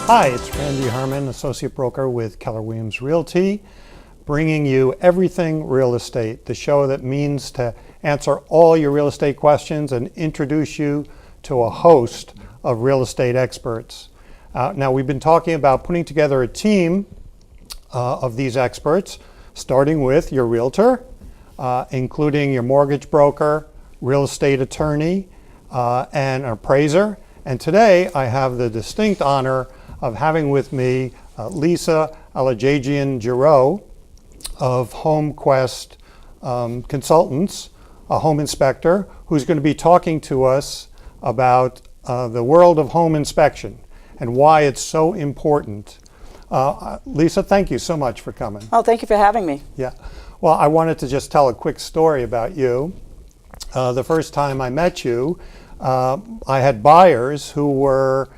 Hi, it's Randy Herman, Associate Broker with Keller Williams Realty, bringing you Everything Real Estate, the show that means to answer all your real estate questions and introduce you to a host of real estate experts. Now, we've been talking about putting together a team of these experts, starting with your realtor, including your mortgage broker, real estate attorney, and an appraiser. And today, I have the distinct honor of having with me Lisa Alajajian-Giroux of HomeQuest Consultants, a home inspector, who's going to be talking to us about the world of home inspection and why it's so important. Lisa, thank you so much for coming. Oh, thank you for having me. Yeah. Well, I wanted to just tell a quick story about you. The first time I met you, I had buyers who were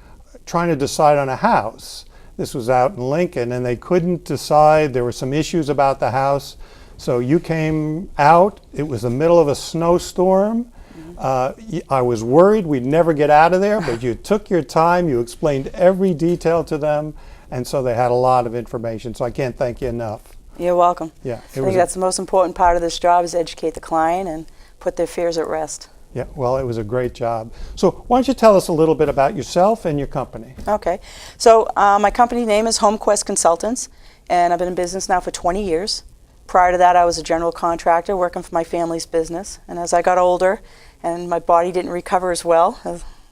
trying to decide on a house. This was out in Lincoln, and they couldn't decide. There were some issues about the house. So you came out. It was the middle of a snowstorm. I was worried we'd never get out of there, but you took your time. You explained every detail to them, and so they had a lot of information. So I can't thank you enough. You're welcome. Yeah, I think that's the most important part of this job, is educate the client and put their fears at rest. Yeah, well, it was a great job. So why don't you tell us a little bit about yourself and your company? Okay. So my company name is HomeQuest Consultants, and I've been in business now for 20 years. Prior to that, I was a general contractor working for my family's business. And as I got older and my body didn't recover as well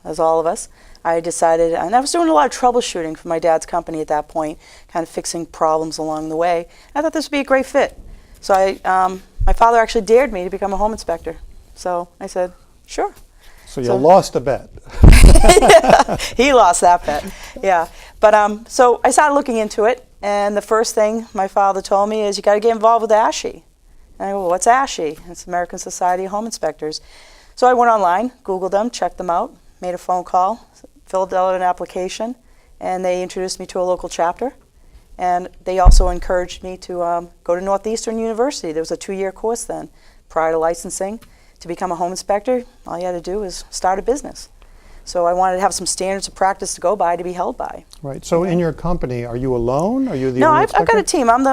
as all of us, I decided, and I was doing a lot of troubleshooting for my dad's company at that point, kind of fixing problems along the way. I thought this would be a great fit. So my father actually dared me to become a home inspector. So I said, sure. So you lost a bet. Yeah, he lost that bet. Yeah. But so I started looking into it, and the first thing my father told me is, you got to get involved with ASHI. And I go, well, what's ASHI? It's American Society of Home Inspectors. So I went online, Googled them, checked them out, made a phone call, filled out an application, and they introduced me to a local chapter. And they also encouraged me to go to Northeastern University. There was a 2-year course then, prior to licensing. To become a home inspector, all you had to do was start a business. So I wanted to have some standards of practice to go by, to be held by. Right. So in your company, are you alone? Are you the No, only I've inspector? got a team. I'm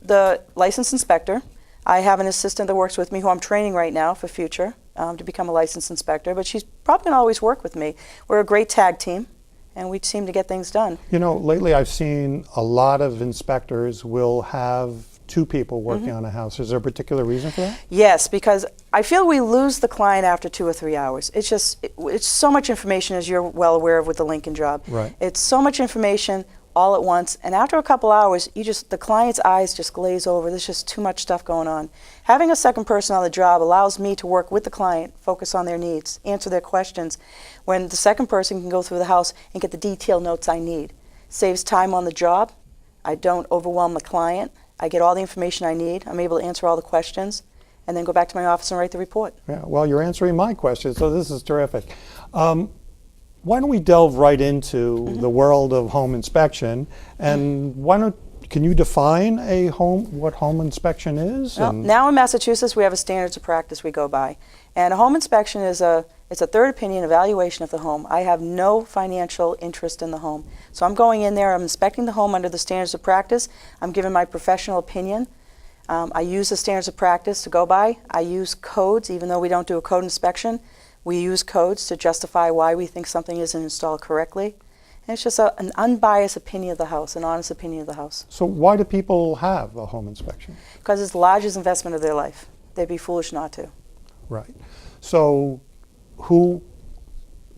the licensed inspector. I have an assistant that works with me, who I'm training right now for future to become a licensed inspector. But she's probably going to always work with me. We're a great tag team, and we seem to get things done. You know, lately I've seen a lot of inspectors will have 2 people working on a house. Is there a particular reason for that? Yes, because I feel we lose the client after 2 or 3 hours. It's just, it's so much information, as you're well aware of with the Lincoln job. Right. It's so much information all at once, and after a couple hours, the client's eyes just glaze over. There's just too much stuff going on. Having a second person on the job allows me to work with the client, focus on their needs, answer their questions, when the second person can go through the house and get the detailed notes I need. Saves time on the job. I don't overwhelm the client. I get all the information I need. I'm able to answer all the questions and then go back to my office and write the report. Yeah, well, you're answering my questions, so this is terrific. Why don't we delve right into the world of home inspection, and can you define what home inspection is? Well, now in Massachusetts, we have a standards of practice we go by. And a home inspection is it's a third opinion evaluation of the home. I have no financial interest in the home. So I'm going in there, I'm inspecting the home under the standards of practice. I'm giving my professional opinion. I use the standards of practice to go by. I use codes, even though we don't do a code inspection. We use codes to justify why we think something isn't installed correctly. And it's just an unbiased opinion of the house, an honest opinion of the house. So why do people have a home inspection? Because it's the largest investment of their life. They'd be foolish not to. Right. So who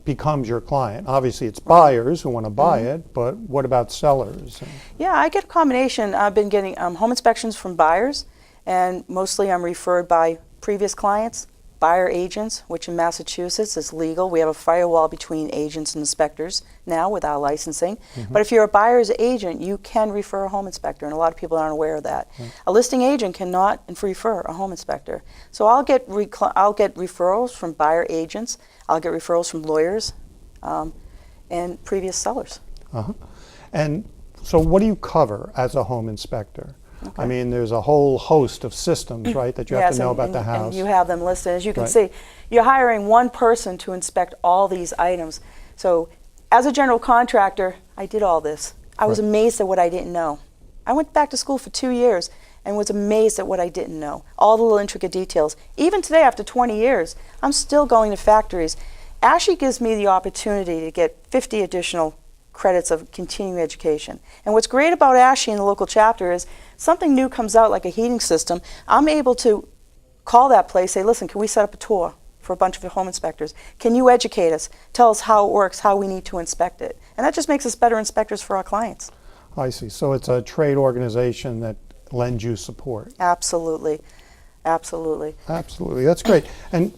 becomes your client? Obviously it's buyers who want to buy it, but what about sellers? Yeah, I get a combination. I've been getting home inspections from buyers, and mostly I'm referred by previous clients, buyer agents, which in Massachusetts is legal. We have a firewall between agents and inspectors now with our licensing. But if you're a buyer's agent, you can refer a home inspector, and a lot of people aren't aware of that. A listing agent cannot refer a home inspector. So I'll get referrals from buyer agents. I'll get referrals from lawyers and previous sellers. And so what do you cover as a home inspector? Okay. I mean, there's a whole host of systems, right, that you have to know about the house. And you have them listed. As you can see, you're hiring one person to inspect all these items. So as a general contractor, I did all this. I was Right. amazed at what I didn't know. I went back to school for 2 years and was amazed at what I didn't know. All the little intricate details. Even today, after 20 years, I'm still going to factories. ASHI gives me the opportunity to get 50 additional credits of continuing education. And what's great about ASHI in the local chapter is something new comes out like a heating system. I'm able to call that place, say, listen, can we set up a tour for a bunch of home inspectors? Can you educate us? Tell us how it works, how we need to inspect it. And that just makes us better inspectors for our clients. I see. So it's a trade organization that lends you support. Absolutely. Absolutely. Absolutely. That's great.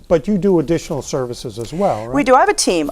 But you do additional services as well, right? We do. I have a team.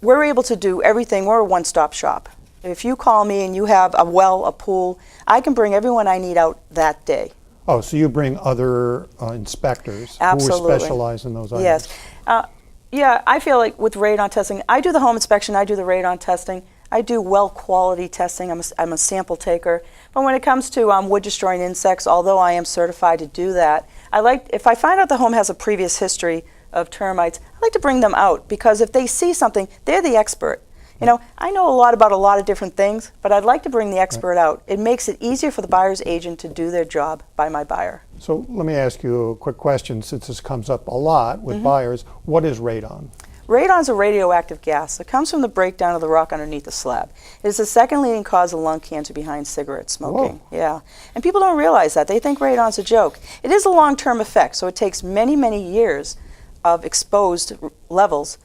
We're able to do everything. We're a one-stop shop. If you call me and you have a well, a pool, I can bring everyone I need out that day. Oh, so you bring other inspectors Absolutely. who specialize in those items. Yes. Yeah, I feel like with radon testing, I do the home inspection, I do the radon testing, I do well quality testing, I'm a sample taker. But when it comes to wood destroying insects, although I am certified to do that, if I find out the home has a previous history of termites, I like to bring them out because if they see something, they're the expert. You know, I know a lot about a lot of different things, but I'd like to bring the expert out. It makes it easier for the buyer's agent to do their job by my buyer. So let me ask you a quick question, since this comes up a lot with buyers. What is radon? Radon's a radioactive gas that comes from the breakdown of the rock underneath the slab. It is the second leading cause of lung cancer behind cigarette smoking. Whoa. Yeah, and people don't realize that. They think radon's a joke. It is a long-term effect, so it takes many, many years of exposed levels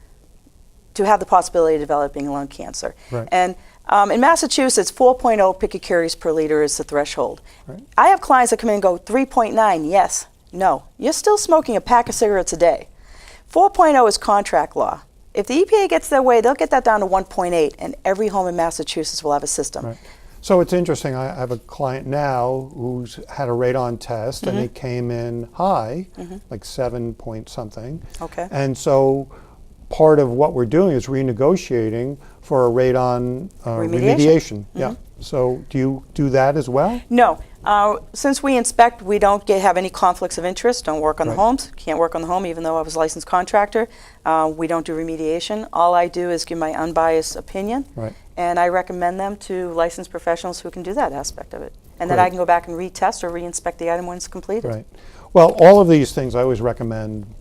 to have the possibility of developing lung cancer. Right. And in Massachusetts, 4.0 picocuries per liter is the threshold. Right. I have clients that come in and go, 3.9, yes, no. You're still smoking a pack of cigarettes a day. 4.0 is contract law. If the EPA gets their way, they'll get that down to 1.8, and every home in Massachusetts will have a system. Right. So it's interesting. I have a client now who's had a radon test, and it came in high, like 7 point something. Okay. And so part of what we're doing is renegotiating for a radon remediation. Yeah. So do you do that as well? No. Since we inspect, we don't have any conflicts of interest. Don't work on the Right. homes. Can't work on the home, even though I was a licensed contractor. We don't do remediation. All I do is give my unbiased opinion, Right. and I recommend them to licensed professionals who can do that aspect of it. And then Great. I can go back and retest or reinspect the item when it's completed. Right. Well, all of these things I always recommend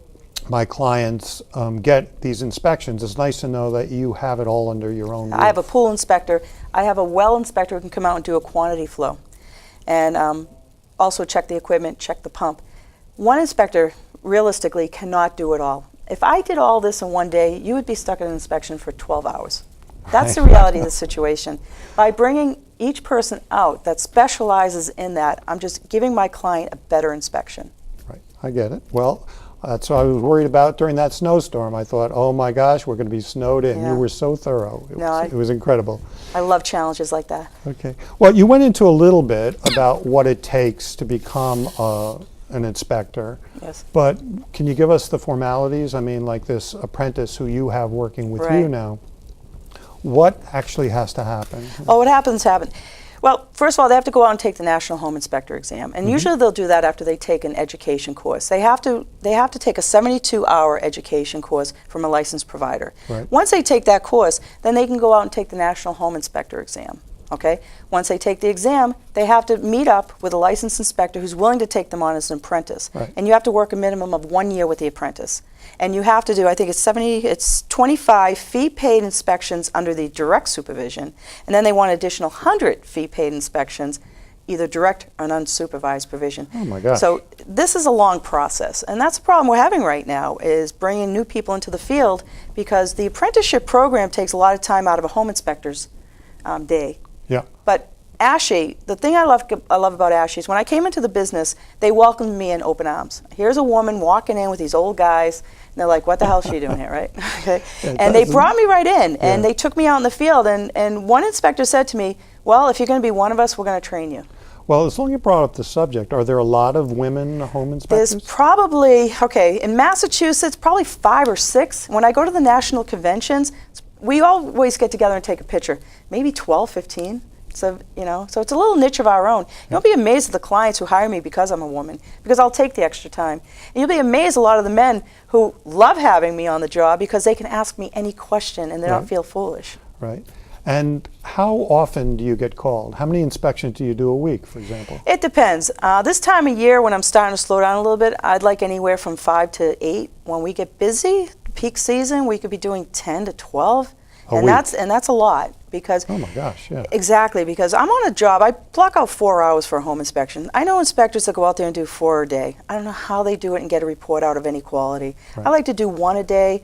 my clients get these inspections. It's nice to know that you have it all under your own roof. I have a pool inspector. I have a well inspector who can come out and do a quantity flow. And also check the equipment, check the pump. One inspector, realistically, cannot do it all. If I did all this in one day, you would be stuck at an inspection for 12 hours. That's the reality of the situation. By bringing each person out that specializes in that, I'm just giving my client a better inspection. Right. I get it. Well, that's what I was worried about during that snowstorm. I thought, oh my gosh, we're going to be snowed in. Yeah. You were so thorough. No, It was incredible. I love challenges like that. Okay. Well, you went into a little bit about what it takes to become an inspector. Yes. But can you give us the formalities? I mean, like this apprentice who you have working with you Right. now. What actually has to happen? Oh, what happens. Well, first of all, they have to go out and take the National Home Inspector exam, and usually they'll do that after they take an education course. They have to take a 72-hour education course from a licensed provider. Right. Once they take that course, then they can go out and take the National Home Inspector exam. Okay? Once they take the exam, they have to meet up with a licensed inspector who's willing to take them on as an apprentice. Right. And you have to work a minimum of 1 year with the apprentice. And you have to do, I think it's 25 fee-paid inspections under the direct supervision, and then they want an additional 100 fee-paid inspections, either direct or unsupervised provision. Oh my gosh. So this is a long process, and that's the problem we're having right now, is bringing new people into the field, because the apprenticeship program takes a lot of time out of a home inspector's day. Yeah. But ASHI, the thing I love about ASHI is when I came into the business, they welcomed me in open arms. Here's a woman walking in with these old guys, and they're like, what the hell is she doing here, right? Okay. And they brought me right in, and they took me out in the field, and one inspector said to me, well, if you're going to be one of us, we're going to train you. Well, as long as you brought up the subject, are there a lot of women home inspectors? There's probably, in Massachusetts, probably 5 or 6. When I go to the national conventions, we always get together and take a picture, maybe 12, 15. So, so it's a little niche of our own. You'll be amazed at the clients who hire me because I'm a woman, because I'll take the extra time. And you'll be amazed a lot of the men who love having me on the job because they can ask me any question and they don't feel foolish. Right. And how often do you get called? How many inspections do you do a week, for example? It depends. This time of year, when I'm starting to slow down a little bit, I'd like anywhere from 5 to 8. When we get busy, peak season, we could be doing 10 to 12. A week. That's a lot because Oh my gosh, yeah. exactly, because I'm on a job. I block out 4 hours for a home inspection. I know inspectors that go out there and do 4 a day. I don't know how they do it and get a report out of any quality. Right. I like to do 1 a day,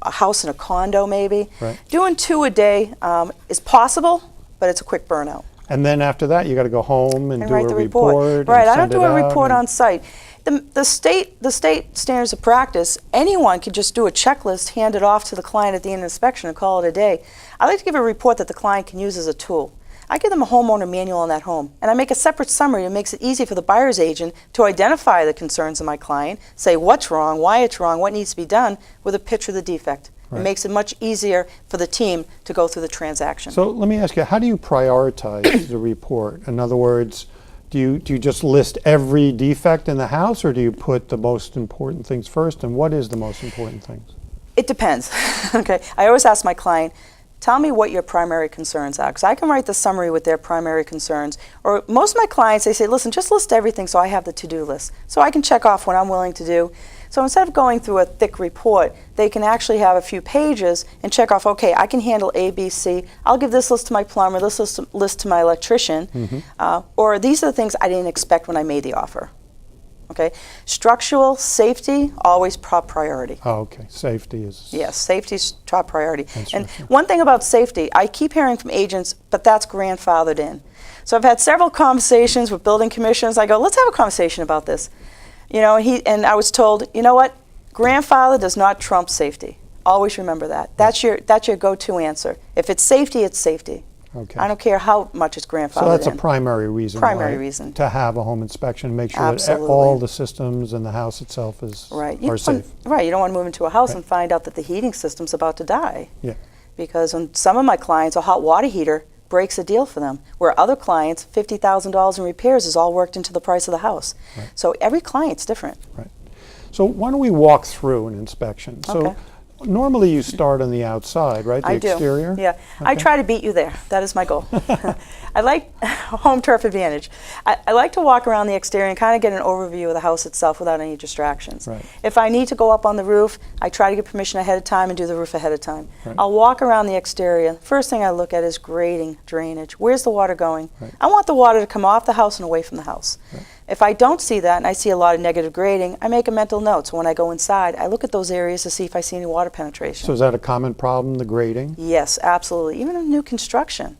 a house and a condo maybe. Right. Doing 2 a day is possible, but it's a quick burnout. And then after that, you got to go home and do write a the report. Right, and I don't send do it a out report and- on site. The state standards of practice, anyone could just do a checklist, hand it off to the client at the end of the inspection and call it a day. I like to give a report that the client can use as a tool. I give them a homeowner manual on that home, and I make a separate summary that makes it easy for the buyer's agent to identify the concerns of my client, say what's wrong, why it's wrong, what needs to be done, with a picture of the defect. Right. It makes it much easier for the team to go through the transaction. So let me ask you, how do you prioritize the report? In other words, do you just list every defect in the house, or do you put the most important things first? And what is the most important things? It depends. Okay, I always ask my client, tell me what your primary concerns are, because I can write the summary with their primary concerns. Or most of my clients, they say, listen, just list everything so I have the to-do list, so I can check off what I'm willing to do. So instead of going through a thick report, they can actually have a few pages and check off, okay, I can handle A, B, C. I'll give this list to my plumber, this list to my electrician, or these are the things I didn't expect when I made the offer. Okay, structural safety, always top priority. Oh, okay. Safety is... Yes, safety's top priority. And Construction. one thing about safety, I keep hearing from agents, but that's grandfathered in. So I've had several conversations with building commissioners. I go, let's have a conversation about this. You know, and I was told, you know what? Grandfather does not trump safety. Always remember that. That's your go-to answer. If it's safety, it's safety. Okay. I don't care how much it's grandfathered So that's in. a primary reason. Primary right, reason. to have a home inspection, make sure that Absolutely. all the systems and the house itself is Right. are safe. Right. You don't want to move into a house Right. and find out that the heating system's about to die. Yeah. Because on some of my clients, a hot water heater breaks a deal for them, where other clients, $50,000 in repairs is all worked into the price of the house. Right. So every client's different. Right. So why don't we walk through an inspection? So Okay. normally you start on the outside, right? The I do. exterior? Yeah. I Okay. try to beat you there. That is my goal. I like home turf advantage. I like to walk around the exterior and kind of get an overview of the house itself without any distractions. Right. If I need to go up on the roof, I try to get permission ahead of time and do the roof ahead of time. Right. I'll walk around the exterior. First thing I look at is grading, drainage. Where's the water going? Right. I want the water to come off the house and away from the house. Right. If I don't see that and I see a lot of negative grading, I make a mental note. So when I go inside, I look at those areas to see if I see any water penetration. So is that a common problem, the grading? Yes, absolutely. Even in new construction.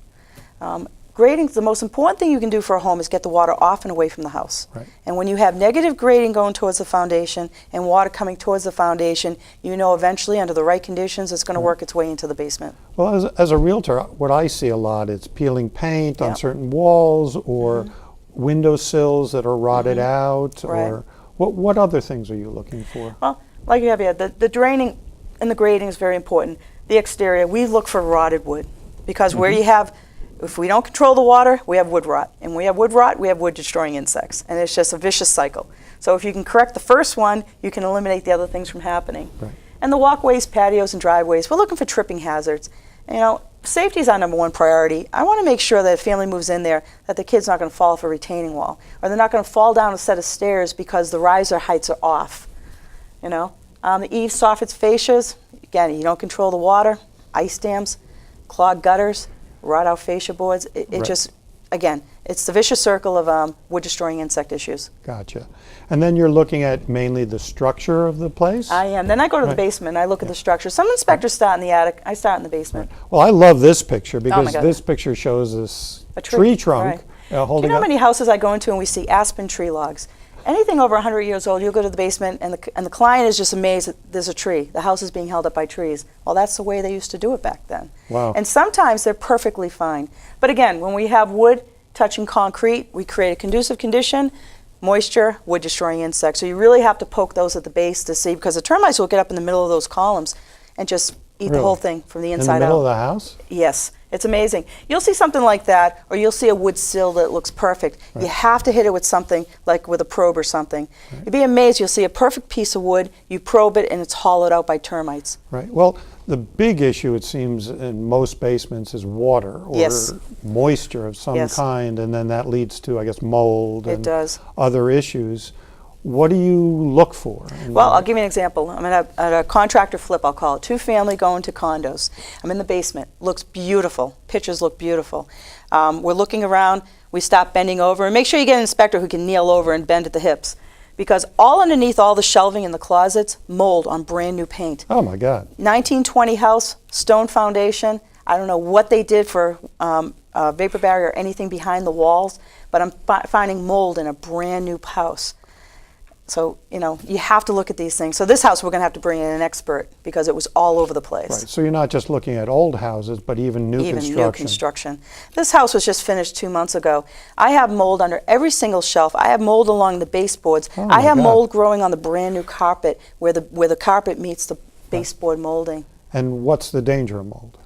Grading, the most important thing you can do for a home is get the water off and away from the house. Right. And when you have negative grading going towards the foundation and water coming towards the foundation, you know eventually under the right conditions it's going to work its way into the basement. Well, as a realtor, what I see a lot is peeling paint Yeah. on certain walls or window sills that are rotted out. Right. Or what other things are you looking for? Well, like you have here, the draining and the grading is very important. The exterior, we look for rotted wood because where you have, if we don't control the water, we have wood rot. And when we have wood rot, we have wood destroying insects. And it's just a vicious cycle. So if you can correct the first one, you can eliminate the other things from happening. Right. And the walkways, patios, and driveways, we're looking for tripping hazards. You know, safety is our number one priority. I want to make sure that if a family moves in there, that the kid's not going to fall off a retaining wall. Or they're not going to fall down a set of stairs because the riser heights are off. You know, the eaves, soffits, fascias, again, you don't control the water, ice dams, clogged gutters, rot out fascia boards. It Right. just, again, it's the vicious circle of wood destroying insect issues. Gotcha. And then you're looking at mainly the structure of the place? I am. Then I go to the Right. basement and I look at the structure. Some inspectors start in the attic. I start in the basement. Well, I love this picture because God. this picture shows this A tree trunk right. Do you holding know how up. many houses I go into and we see aspen tree logs? Anything over 100 years old, you'll go to the basement and the client is just amazed that there's a tree. The house is being held up by trees. Well, that's the way they used to do it back then. Wow. And sometimes they're perfectly fine. But again, when we have wood touching concrete, we create a conducive condition, moisture, wood destroying insects. So you really have to poke those at the base to see, because the termites will get up in the middle of those columns and just eat the Really? whole thing from the In the inside middle out. of the house? Yes. It's amazing. You'll see something like that, or you'll see a wood sill that looks perfect. Right. You have to hit it with something, like with a probe or something. Right. You'd be amazed. You'll see a perfect piece of wood, you probe it, and it's hollowed out by termites. Right. Well, the big issue, it seems, in most basements is water or Yes. moisture of some Yes. kind, and then that leads to, I guess, mold It and does. other issues. What do you look for? Well, I'll give you an example. I'm at a contractor flip, I'll call it. 2-family going to condos. I'm in the basement. Looks beautiful. Pictures look beautiful. We're looking around. We stop bending over. And make sure you get an inspector who can kneel over and bend at the hips. Because all underneath all the shelving in the closets, mold on brand new paint. Oh, my God. 1920 house, stone foundation. I don't know what they did for vapor barrier or anything behind the walls, but I'm finding mold in a brand new house. So, you know, you have to look at these things. So this house, we're going to have to bring in an expert because it was all over the place. Right. So you're not just looking at old houses, but even new construction. Even new construction. This house was just finished 2 months ago. I have mold under every single shelf. I have mold along the baseboards. Oh, I have my God. mold growing on the brand new carpet where the carpet meets the baseboard molding. And what's the danger of mold?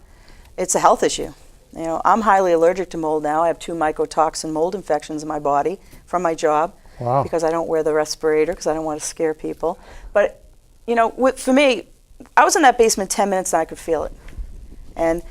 It's a health issue. You know, I'm highly allergic to mold now. I have 2 mycotoxin mold infections in my body from my job. Wow. Because I don't wear the respirator because I don't want to scare people. But, you know, for me, I was in that basement 10 minutes and I could feel it. And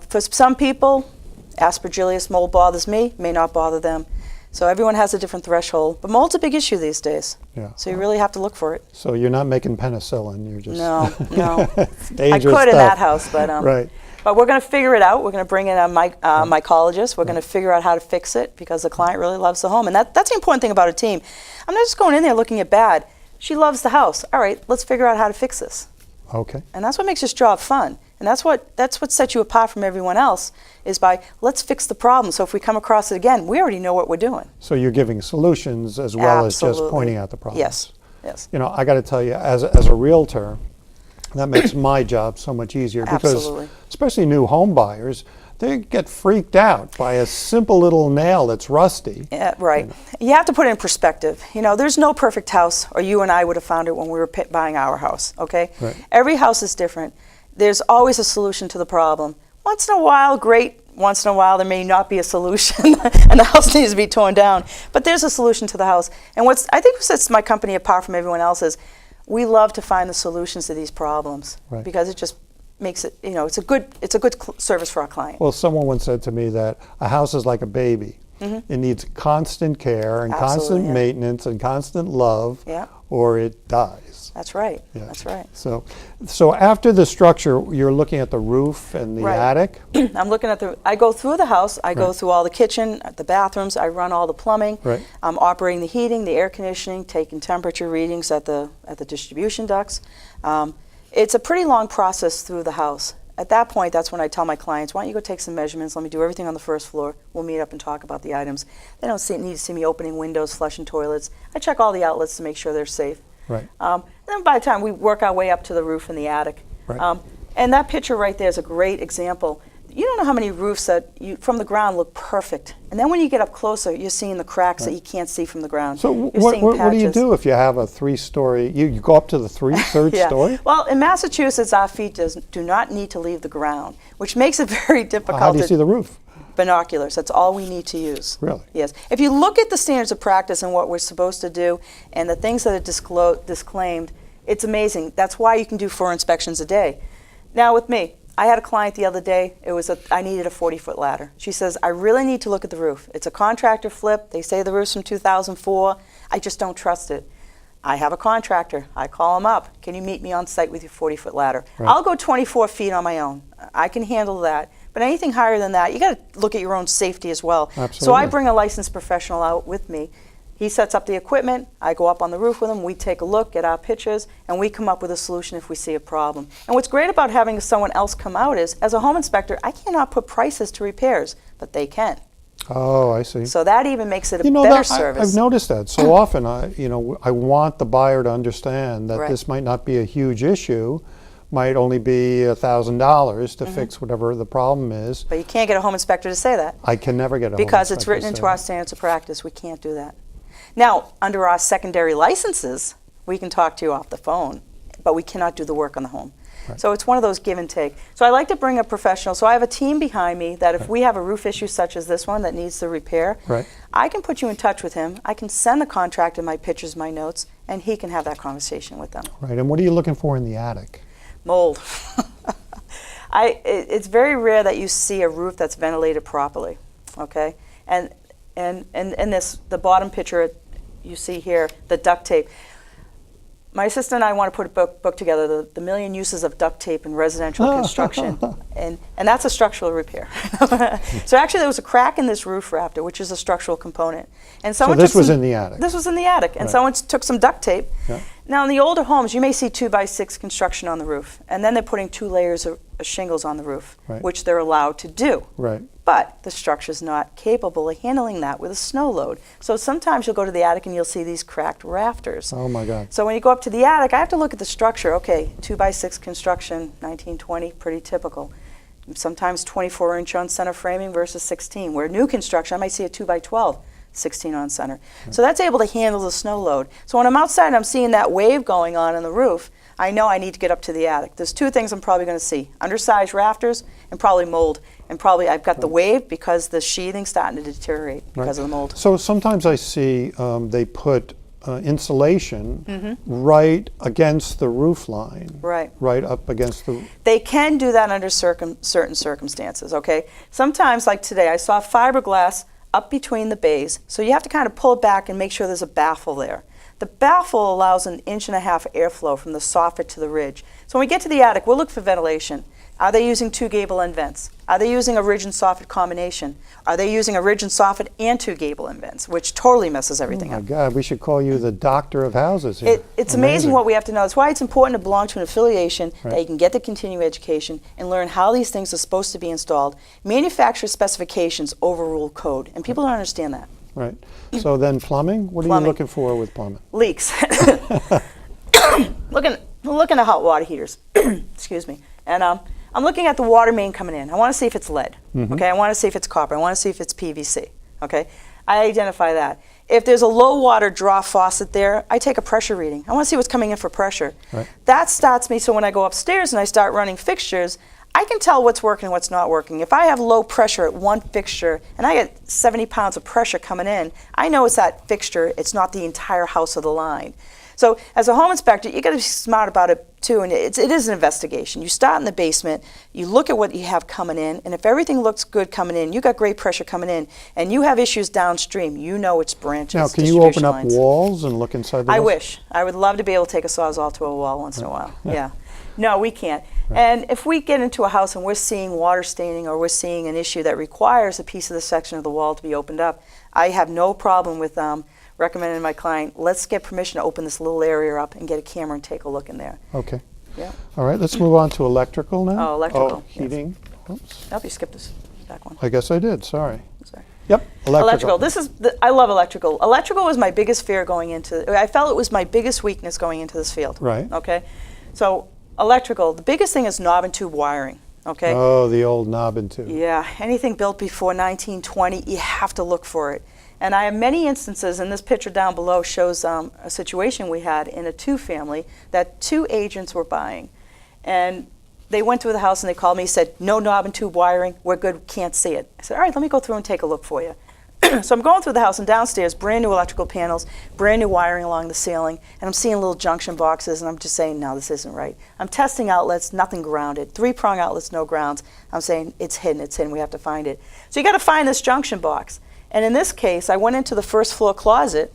for some people, Aspergillus mold bothers me, may not bother them. So everyone has a different threshold. But mold's a big issue these days. Yeah. So you really have to look for it. So you're not making penicillin, you're just... No, no. It's I dangerous could in stuff. that house, but... Right. But we're going to figure it out. We're going to bring in a mycologist. We're going to figure out how to fix it because the client really loves the home. And that's the important thing about a team. I'm not just going in there looking at bad. She loves the house. All right, let's figure out how to fix this. Okay. And that's what makes this job fun. And that's what sets you apart from everyone else is by let's fix the problem. So if we come across it again, we already know what we're doing. So you're giving solutions as well as just Absolutely. pointing out the problems. Yes, yes. You know, I got to tell you, as a realtor, that makes my job so much easier because Absolutely. especially new home buyers, they get freaked out by a simple little nail that's rusty. Yeah, right. You have to put it in perspective. You know, there's no perfect house, or you and I would have found it when we were buying our house, okay? Right. Every house is different. There's always a solution to the problem. Once in a while, great. Once in a while, there may not be a solution, and the house needs to be torn down. But there's a solution to the house. And I think what sets my company apart from everyone else is we love to find the solutions to these problems Right. because it just makes it, you know, it's a good service for our client. Well, someone once said to me that a house is like a baby. It needs constant care and Absolutely, constant yeah. maintenance and constant love, Yeah. or it dies. That's right. Yeah. That's right. So after the structure, you're looking at the roof and the Right. attic. I'm looking at I go through the house, I go Right. through all the kitchen, the bathrooms, I run all the plumbing. Right. I'm operating the heating, the air conditioning, taking temperature readings at the distribution ducts. It's a pretty long process through the house. At that point, that's when I tell my clients, why don't you go take some measurements, let me do everything on the first floor, we'll meet up and talk about the items. They don't need to see me opening windows, flushing toilets. I check all the outlets to make sure they're safe. Right. And then by the time we work our way up to the roof and the attic. Right. And that picture right there is a great example. You don't know how many roofs that from the ground look perfect. And then when you get up closer, you're seeing the cracks that you can't see from the ground. So You're what seeing do you patches. do if you have a 3-story? You go up to the third Yeah. story? Well, in Massachusetts, our feet do not need to leave the ground, which makes it very difficult. How do you see the roof? Binoculars. That's all we need to use. Really? Yes. If you look at the standards of practice and what we're supposed to do and the things that are disclaimed, it's amazing. That's why you can do 4 inspections a day. Now with me, I had a client the other day, I needed a 40-foot ladder. She says, I really need to look at the roof. It's a contractor flip. They say the roof's from 2004. I just don't trust it. I have a contractor. I call him up. Can you meet me on site with your 40-foot ladder? Right. I'll go 24 feet on my own. I can handle that. But anything higher than that, you got to look at your own safety as well. Absolutely. So I bring a licensed professional out with me. He sets up the equipment, I go up on the roof with him, we take a look, get our pictures, and we come up with a solution if we see a problem. And what's great about having someone else come out is, as a home inspector, I cannot put prices to repairs, but they can. Oh, I see. So that even makes it a You know, better that, service. I've noticed that so often. I want the buyer to understand that Right. this might not be a huge issue, might only be $1,000 to fix whatever the problem is. But you can't get a home inspector to say that. I can never get a home Because it's inspector written to into say our that. standards of practice. We can't do that. Now, under our secondary licenses, we can talk to you off the phone, but we cannot do the work on the home. So it's one of those give and take. So I like to bring a professional. So I have a team behind me that if we have a roof issue such as this one that needs the repair, I can put you in touch with him. I can send the contractor my pictures, my notes, and he can have that conversation with them. Right, and what are you looking for in the attic? Mold. It's very rare that you see a roof that's ventilated properly, okay? And this, the bottom picture you see here, the duct tape. My assistant and I want to put a book together, the million uses of duct tape in residential construction, and that's a structural repair. So actually there was a crack in this roof rafter, which is a structural component. And so this was in the attic? This was in the attic, and someone took some duct tape. Yeah. Now in the older homes, you may see 2x6 construction on the roof, and then they're putting 2 layers of shingles on the roof, which they're allowed to do. Right. But the structure's not capable of handling that with a snow load. So sometimes you'll go to the attic and you'll see these cracked rafters. Oh my God. So when you go up to the attic, I have to look at the structure. Okay, 2x6 construction, 1920, pretty typical. Sometimes 24-inch on center framing versus 16. Where new construction, I might see a 2x12, 16 on center. So that's able to handle the snow load. So when I'm outside and I'm seeing that wave going on in the roof, I know I need to get up to the attic. There's 2 things I'm probably going to see: undersized rafters and probably mold. And probably I've got the wave because the sheathing's starting to deteriorate because of the mold. So sometimes I see they put insulation right against the roof line. Right up against the... They can do that under certain circumstances, okay? Sometimes, like today, I saw fiberglass up between the bays, so you have to kind of pull it back and make sure there's a baffle there. The baffle allows 1.5 inch airflow from the soffit to the ridge. So when we get to the attic, we'll look for ventilation. Are they using 2 gable end vents? Are they using a ridge and soffit combination? Are they using a ridge and soffit and 2 gable end vents, which totally messes everything up? Oh my God, we should call you the doctor of houses here. It's amazing what we have to know. That's why it's important to belong to an affiliation that you can get the continuing education and learn how these things are supposed to be installed. Manufacturer specifications overrule code, and people don't understand that. Right. So then plumbing? What are you looking for with plumbing? Leaks. looking at hot water heaters. Excuse me. And I'm looking at the water main coming in. I want to see if it's lead. Okay. I want to see if it's copper. I want to see if it's PVC. Okay. I identify that. If there's a low water draw faucet there, I take a pressure reading. I want to see what's coming in for pressure. That starts me, so when I go upstairs and I start running fixtures, I can tell what's working and what's not working. If I have low pressure at one fixture and I get 70 pounds of pressure coming in, I know it's that fixture, it's not the entire house of the line. So as a home inspector, you got to be smart about it too, and it is an investigation. You start in the basement, you look at what you have coming in, and if everything looks good coming in, you got great pressure coming in, and you have issues downstream, you know it's branches. Now, can you open up walls and look inside the walls? I wish. I would love to be able to take a Sawzall to a wall once in a while. Yeah. No, we can't. And if we get into a house and we're seeing water staining or we're seeing an issue that requires a piece of the section of the wall to be opened up, I have no problem with recommending to my client, let's get permission to open this little area up and get a camera and take a look in there. Okay. Yeah. All right, let's move on to electrical now. Oh, electrical. Oh, heating. Yes. Oops. Nope, you skipped this back one. I guess I did, sorry. Sorry. Yep, electrical. I love electrical. Electrical was my biggest fear going into, I felt it was my biggest weakness going into this field. Right. Okay. So electrical, the biggest thing is knob and tube wiring. Okay. Oh, the old knob and tube. Yeah, anything built before 1920, you have to look for it. And I have many instances, and this picture down below shows a situation we had in a 2-family that 2 agents were buying. And they went to the house and they called me and said, no knob and tube wiring, we're good, can't see it. I said, all right, let me go through and take a look for you. So I'm going through the house, and downstairs, brand new electrical panels, brand new wiring along the ceiling, and I'm seeing little junction boxes, and I'm just saying, no, this isn't right. I'm testing outlets, nothing grounded. 3-prong outlets, no grounds. I'm saying, it's hidden, we have to find it. So you got to find this junction box. And in this case, I went into the first floor closet,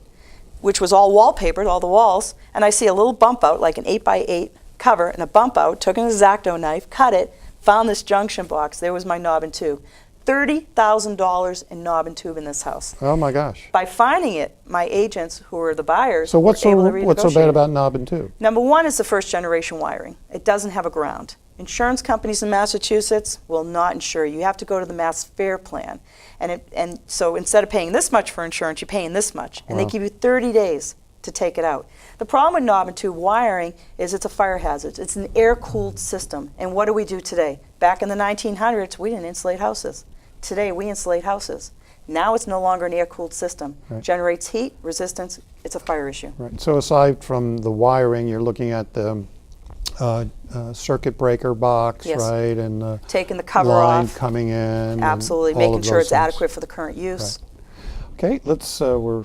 which was all wallpapered, all the walls, and I see a little bump out, like an 8x8 cover, and a bump out, took an X-Acto knife, cut it, found this junction box. There was my knob and tube. $30,000 in knob and tube in this house. Oh my gosh. By finding it, my agents, who were the buyers, so what's were able to renegotiate. What's so bad about knob and tube? Number one is the first generation wiring. It doesn't have a ground. Insurance companies in Massachusetts will not insure you. You have to go to the Mass Fair plan. And so instead of paying this much for insurance, you're paying this much. And they give you 30 days to take it out. The problem with knob and tube wiring is it's a fire hazard. It's an air-cooled system. And what do we do today? Back in the 1900s, we didn't insulate houses. Today, we insulate houses. Now it's no longer an air-cooled system. Right. Generates heat, resistance, it's a fire issue. Right. So aside from the wiring, you're looking at the circuit breaker box, Yes. right, and the Taking the cover line off. coming in. and Absolutely, all making of sure those it's things. adequate for the current use. Okay, let's. We're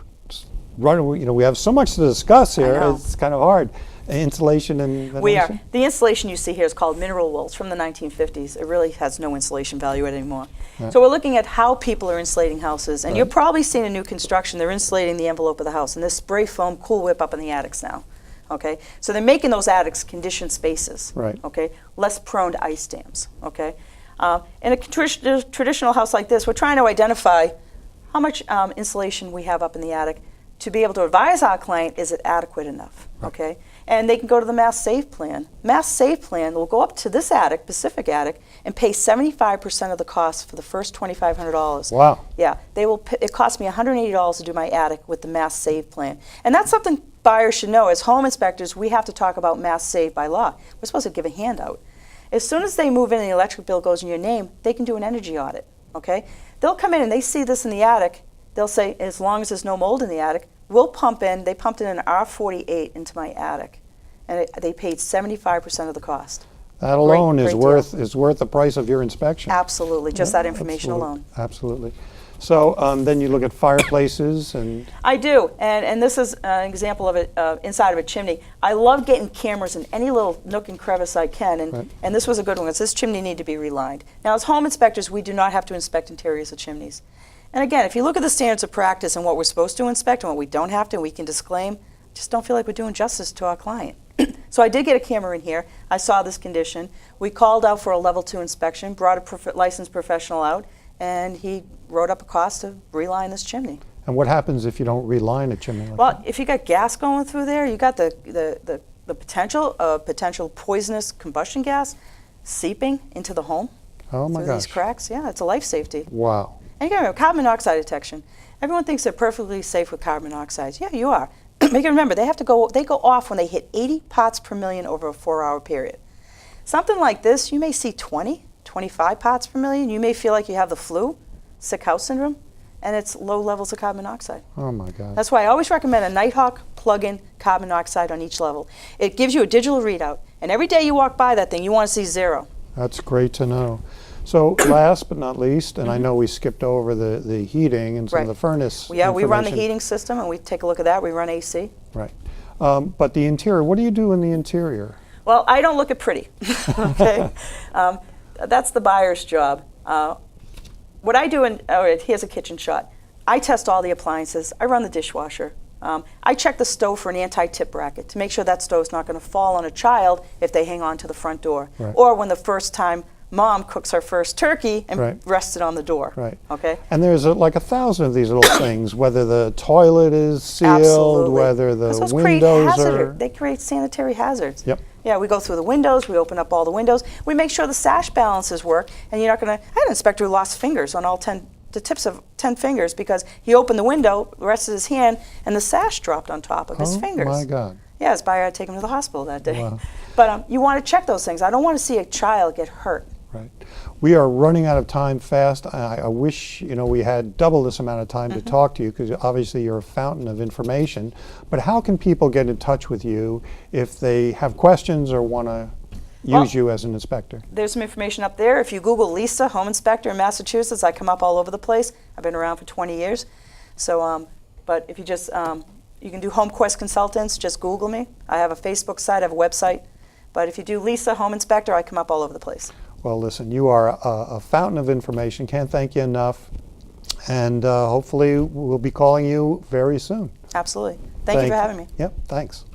running. We have so much to discuss here. know. It's kind of hard. Insulation and We are. ventilation? The insulation you see here is called mineral wool. It's from the 1950s. It really has no insulation value anymore. Yeah. So we're looking at how people are insulating houses. And Right. you're probably seeing a new construction. They're insulating the envelope of the house. And there's spray foam Cool Whip up in the attics now. Okay? So they're making those attics conditioned spaces. Right. Okay? Less prone to ice dams. Okay? In a traditional house like this, we're trying to identify how much insulation we have up in the attic to be able to advise our client, is it adequate enough? Okay? And they can go to the Mass Save Plan. Mass Save Plan will go up to this attic, Pacific attic, and pay 75% of the cost for the first $2,500. Wow. Yeah, they will. It cost me $180 to do my attic with the Mass Save Plan, and that's something buyers should know. As home inspectors, we have to talk about Mass Save by law. We're supposed to give a handout. As soon as they move in and the electric bill goes in your name, they can do an energy audit. Okay, they'll come in and they see this in the attic. They'll say, as long as there's no mold in the attic, we'll pump in. They pumped in an R48 into my attic, and they paid 75% of the cost. That alone Great is deal. worth the price of your inspection. Absolutely, just Yeah, that information absolutely. alone. Absolutely. So then you look at fireplaces and I do, and this is an example of it inside of a chimney. I love getting cameras in any little nook and crevice I can, and, Right. and this was a good one, because this chimney needed to be relined. Now, as home inspectors, we do not have to inspect interiors of chimneys. And again, if you look at the standards of practice and what we're supposed to inspect and what we don't have to, and we can disclaim, just don't feel like we're doing justice to our client. So I did get a camera in here. I saw this condition. We called out for a level 2 inspection, brought a licensed professional out, and he wrote up a cost to reline this chimney. and what happens if you don't reline a chimney like Well, that? if you got gas going through there, you got the potential poisonous combustion gas seeping into the home Oh my through these gosh. cracks. Yeah, it's a life safety. Wow. And you got to remember, carbon monoxide detection. Everyone thinks they're perfectly safe with carbon monoxide. Yeah, you are. But you remember, they go off when they hit 80 parts per million over a 4-hour period. Something like this, you may see 20, 25 parts per million. You may feel like you have the flu, sick house syndrome, and it's low levels of carbon monoxide. Oh my God. That's why I always recommend a Nighthawk plug-in carbon monoxide on each level. It gives you a digital readout, and every day you walk by that thing, you want to see 0. That's great to know. So last but not least, and I know we skipped over the heating and some Right. of the furnace Yeah, we run the information. heating system, and we take a look at that. We run AC. Right. But the interior, what do you do in the interior? Well, I don't look at pretty, okay? That's the buyer's job. What I do, here's a kitchen shot. I test all the appliances. I run the dishwasher. I check the stove for an anti-tip bracket to make sure that stove's not going to fall on a child if they hang on to the front door. Right. Or when the first time mom cooks her first turkey and Right. rests it on the door. Right. Okay? And there's like 1,000 of these little things, whether the toilet is sealed, Absolutely. whether 'Cause the those create windows hazard- are. They create sanitary hazards. Yep. Yeah, we go through the windows, we open up all the windows, we make sure the sash balances work, and you're not going to. I had an inspector who lost fingers on all 10, the tips of 10 fingers because he opened the window, rested his hand, and the sash dropped on top of his fingers. Oh my God. Yeah, his buyer had to take him to the hospital that day. Wow. But you want to check those things. I don't want to see a child get hurt. Right. We are running out of time fast. I wish we had double this amount of time to talk to you, because obviously you're a fountain of information. But how can people get in touch with you if they have questions or want to use you as an inspector? There's some information up there. If you Google Lisa, home inspector in Massachusetts, I come up all over the place. I've been around for 20 years. So, but if you just, you can do HomeQuest Consultants, just Google me. I have a Facebook site, I have a website. But if you do Lisa, home inspector, I come up all over the place. Well, listen, you are a fountain of information. Can't thank you enough. And hopefully we'll be calling you very soon. Absolutely. Thank you for having me. Yep, thanks.